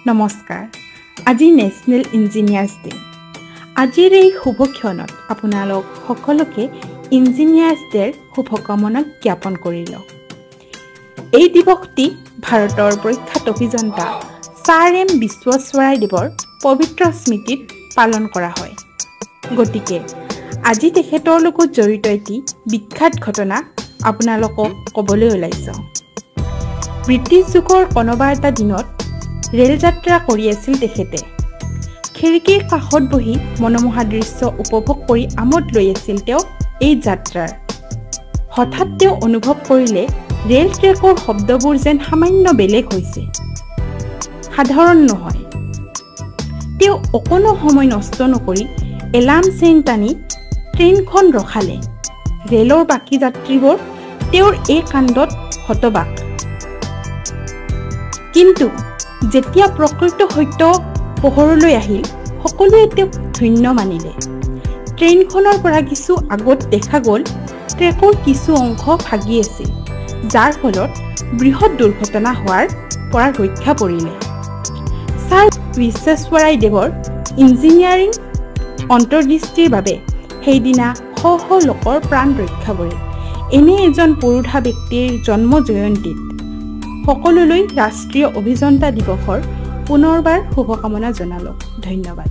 নমস্কাৰ আজি national engineers day আজিৰ এই শুভ ক্ষণত আপোনালোক সকলোকে ইঞ্জিনিয়াৰ্ছ ডেৰ শুভকামনা জ্ঞাপন কৰিলো এই দিৱসটি ভাৰতৰ প্ৰখ্যাত অভিযন্তা ছাৰ এম বিশ্বেশ্বৰাইদেৱৰ পবিত্ৰ স্মৃতিত পালন কৰা হয় গতিকে আজি তেখেতৰ লগত জড়িত এটি বিখ্যাত ঘটনা আপোনালোকক ক'বলৈ ওলাইছো ব্ৰিটিছ যুগৰ কোনোবা এটা দিনত ৰেল যাত্ৰা কৰি আছিল তেখেতে খিৰিকীৰ কাষত বহি মনোমোহা দৃশ্য উপভোগ কৰি আমোদ লৈ আছিল তেওঁ এই যাত্ৰাৰ হঠাৎ তেওঁ অনুভৱ কৰিলে ৰেল ট্ৰেকৰ শব্দবোৰ যেন সামান্য বেলেগ হৈছে সাধাৰণ নহয় তেওঁ অকণো সময় নষ্ট নকৰি এলাৰ্ম চেইন টানি ট্ৰেইনখন ৰখালে ৰেলৰ বাকী যাত্ৰীবোৰ তেওঁৰ এই কাণ্ডত হতবাক কিন্তু যেতিয়া প্ৰকৃত সত্য পোহৰলৈ আহিল সকলোৱে তেওঁক ধন্য মানিলে ট্ৰেইনখনৰ পৰা কিছু আগত দেখা গ'ল ট্ৰেকৰ কিছু অংশ ভাগি আছিল যাৰ ফলত বৃহৎ দুৰ্ঘটনা হোৱাৰ পৰা ৰক্ষা পৰিলে ছাৰ বিশ্বেশ্বৰাইদেৱৰ ইঞ্জিনিয়াৰিং অন্তৰ্দৃষ্টিৰ বাবে সেইদিনা শ শ লোকৰ প্ৰাণ ৰক্ষা পৰিল এনে এজন পুৰুষা ব্যক্তিৰ জন্ম জয়ন্তীত সকলোলৈ ৰাষ্ট্ৰীয় অভিযন্তা দিৱসৰ পুনৰবাৰ শুভকামনা জনালো ধন্যবাদ